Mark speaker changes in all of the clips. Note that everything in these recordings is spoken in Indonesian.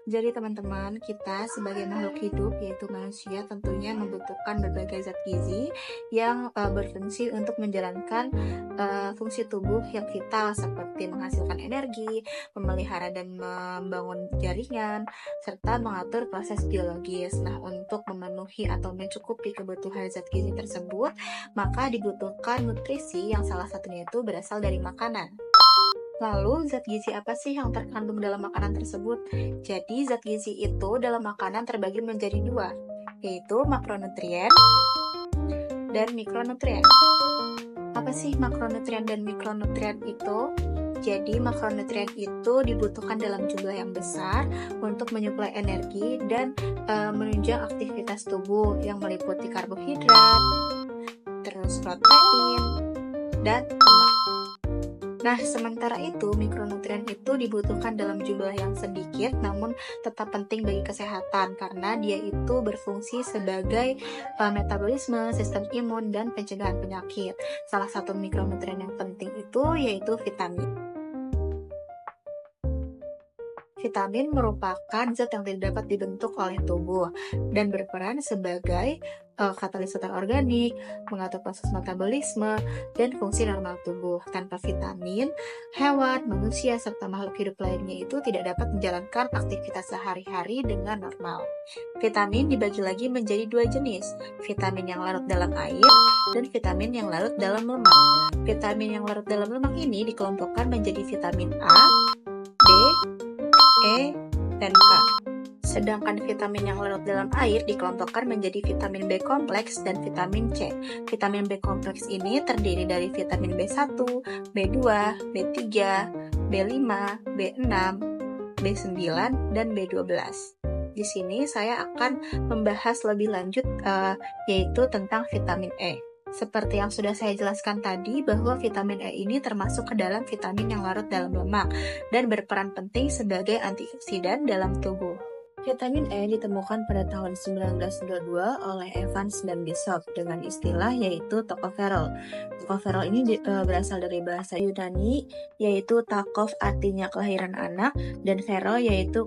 Speaker 1: Jadi teman-teman, kita sebagai makhluk hidup yaitu manusia tentunya membutuhkan berbagai zat gizi yang berfungsi untuk menjalankan fungsi tubuh yang vital seperti menghasilkan energi, memelihara dan membangun jaringan, serta mengatur proses biologis. Nah, untuk memenuhi atau mencukupi kebutuhan zat gizi tersebut, maka dibutuhkan nutrisi yang salah satunya itu berasal dari makanan. Lalu, zat gizi apa sih yang terkandung dalam makanan tersebut? Jadi, zat gizi itu dalam makanan terbagi menjadi dua, yaitu makronutrien dan mikronutrien. Apa sih makronutrien dan mikronutrien itu? Jadi, makronutrien itu dibutuhkan dalam jumlah yang besar untuk menyuplai energi dan menunjang aktivitas tubuh yang meliputi karbohidrat, terus protein, dan lemak. Nah, sementara itu, mikronutrien itu dibutuhkan dalam jumlah yang sedikit, namun tetap penting bagi kesehatan, karena dia itu berfungsi sebagai metabolisme, sistem imun, dan pencegahan penyakit. Salah satu mikronutrien yang penting itu yaitu vitamin. Vitamin merupakan zat yang tidak dapat dibentuk oleh tubuh dan berperan sebagai katalisator organik, mengatur proses metabolisme, dan fungsi normal tubuh. Tanpa vitamin, hewan, manusia, serta makhluk hidup lainnya itu tidak dapat menjalankan aktivitas sehari-hari dengan normal. Vitamin dibagi lagi menjadi dua jenis, vitamin yang larut dalam air dan vitamin yang larut dalam lemak. Vitamin yang larut dalam lemak ini dikelompokkan menjadi vitamin A, D, E, dan K. Sedangkan vitamin yang larut dalam air dikelompokkan menjadi vitamin B kompleks dan vitamin C. Vitamin B kompleks ini terdiri dari vitamin B1, B2, B3, B5, B6, B9, dan B12. Di sini saya akan membahas lebih lanjut yaitu tentang vitamin E. Seperti yang sudah saya jelaskan tadi, bahwa vitamin E ini termasuk ke dalam vitamin yang larut dalam lemak dan berperan penting sebagai antioksidan dalam tubuh. Vitamin E ditemukan pada tahun 1922 oleh Evans dan Bishop dengan istilah yaitu tocopherol. Tocopherol ini berasal dari bahasa Yunani yaitu takov artinya kelahiran anak dan ferol yaitu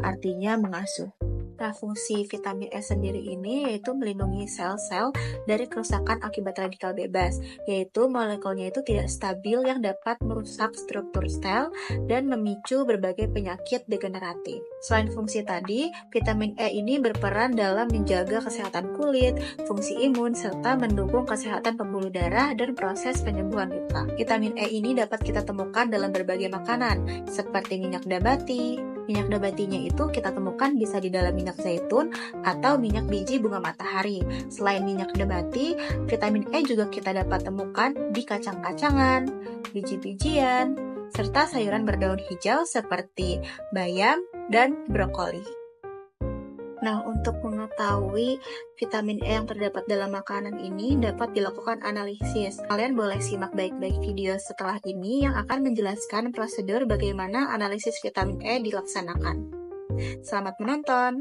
Speaker 1: artinya mengasuh. Nah, fungsi vitamin E sendiri ini yaitu melindungi sel-sel dari kerusakan akibat radikal bebas, yaitu molekulnya itu tidak stabil yang dapat merusak struktur sel dan memicu berbagai penyakit degeneratif. Selain fungsi tadi, vitamin E ini berperan dalam menjaga kesehatan kulit, fungsi imun, serta mendukung kesehatan pembuluh darah dan proses penyembuhan luka. Vitamin E ini dapat kita temukan dalam berbagai makanan, seperti minyak nabati. Minyak nabatinya itu kita temukan bisa di dalam minyak zaitun atau minyak biji bunga matahari. Selain minyak nabati, vitamin E juga kita dapat temukan di kacang-kacangan, biji-bijian, serta sayuran berdaun hijau seperti bayam dan brokoli. Nah, untuk mengetahui vitamin E yang terdapat dalam makanan ini dapat dilakukan analisis. Kalian boleh simak baik-baik video setelah ini yang akan menjelaskan prosedur bagaimana analisis vitamin E dilaksanakan. Selamat menonton!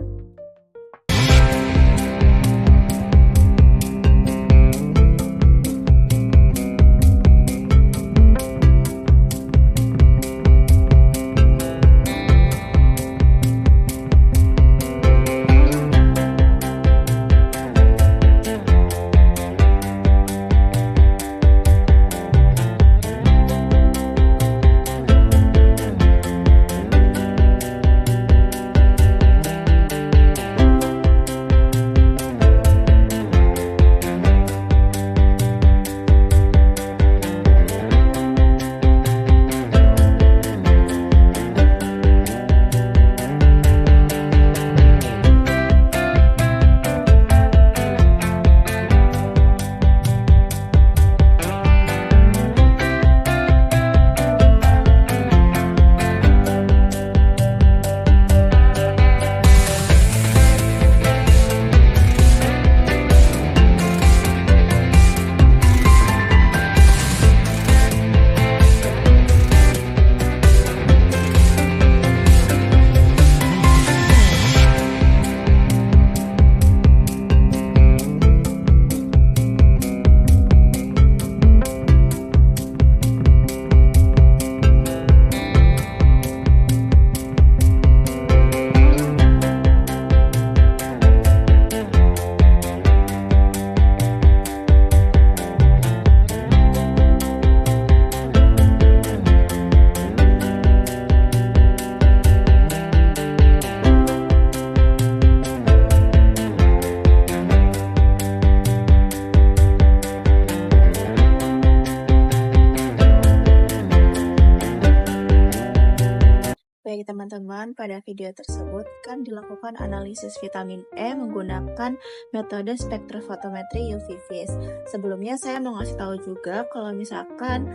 Speaker 1: teman-teman, pada video tersebut kan dilakukan analisis vitamin E menggunakan metode spektrofotometri UV-Vis. Sebelumnya saya mau ngasih tahu juga kalau misalkan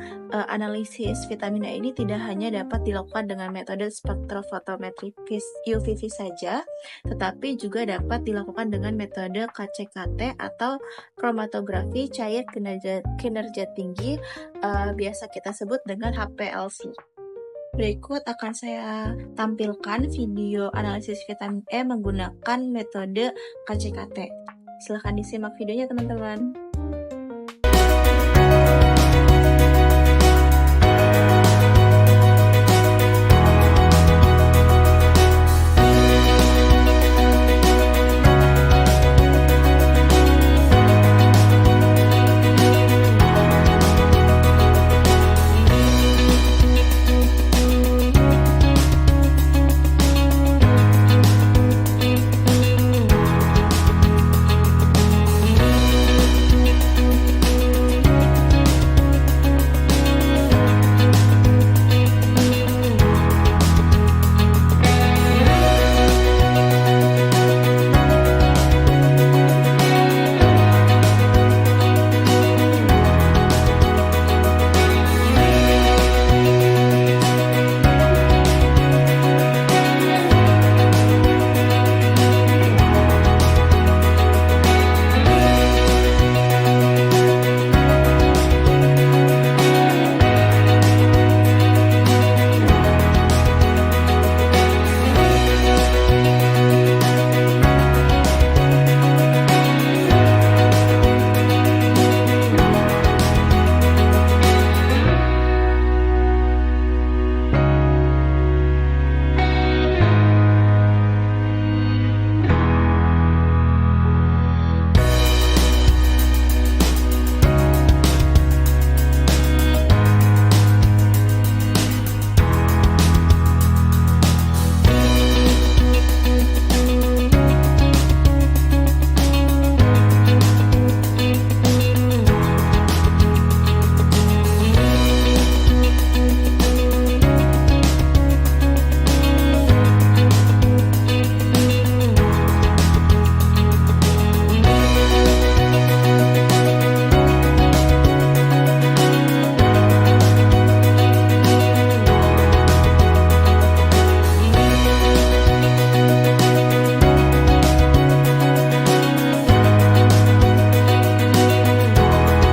Speaker 1: analisis vitamin E ini tidak hanya dapat dilakukan dengan metode spektrofotometri UV-Vis saja, tetapi juga dapat dilakukan dengan metode KCKT atau kromatografi cair kinerja tinggi, biasa kita sebut dengan HPLC. Berikut akan saya tampilkan video analisis vitamin E menggunakan metode KCKT. Silahkan disimak videonya teman-teman.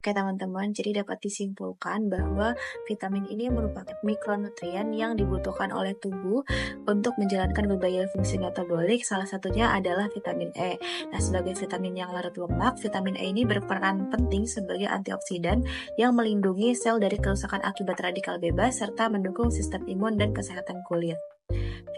Speaker 1: Oke teman-teman, jadi dapat disimpulkan bahwa vitamin ini merupakan mikronutrien yang dibutuhkan oleh tubuh untuk menjalankan berbagai fungsi metabolik, salah satunya adalah vitamin E. Nah, sebagai vitamin yang larut lemak, vitamin E ini berperan penting sebagai antioksidan yang melindungi sel dari kerusakan akibat radikal bebas serta mendukung sistem imun dan kesehatan kulit.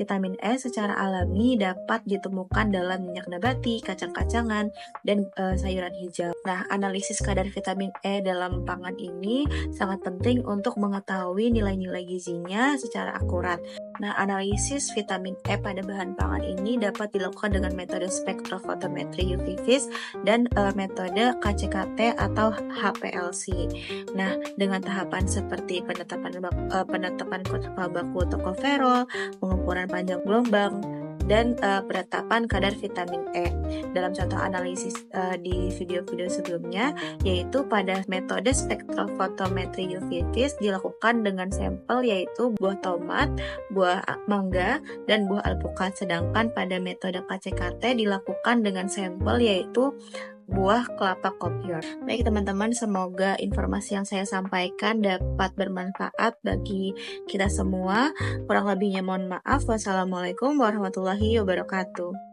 Speaker 1: Vitamin E secara alami dapat ditemukan dalam minyak nabati, kacang-kacangan, dan sayuran hijau. Nah, analisis kadar vitamin E dalam pangan ini sangat penting untuk mengetahui nilai-nilai gizinya secara akurat. Nah, analisis vitamin E pada bahan pangan ini dapat dilakukan dengan metode spektrofotometri UV-Vis dan metode KCKT atau HPLC. Nah, dengan tahapan seperti penetapan kurva baku tokoferol, pengukuran panjang gelombang, dan penetapan kadar vitamin E. Dalam contoh analisis di video-video sebelumnya, yaitu pada metode spektrofotometri UV-Vis dilakukan dengan sampel yaitu buah tomat, buah mangga, dan buah alpukat. Sedangkan pada metode KCKT dilakukan dengan sampel yaitu buah kelapa kopior. Baik teman-teman, semoga informasi yang saya sampaikan dapat bermanfaat bagi kita semua. Kurang lebihnya mohon maaf. Wassalamualaikum warahmatullahi wabarakatuh.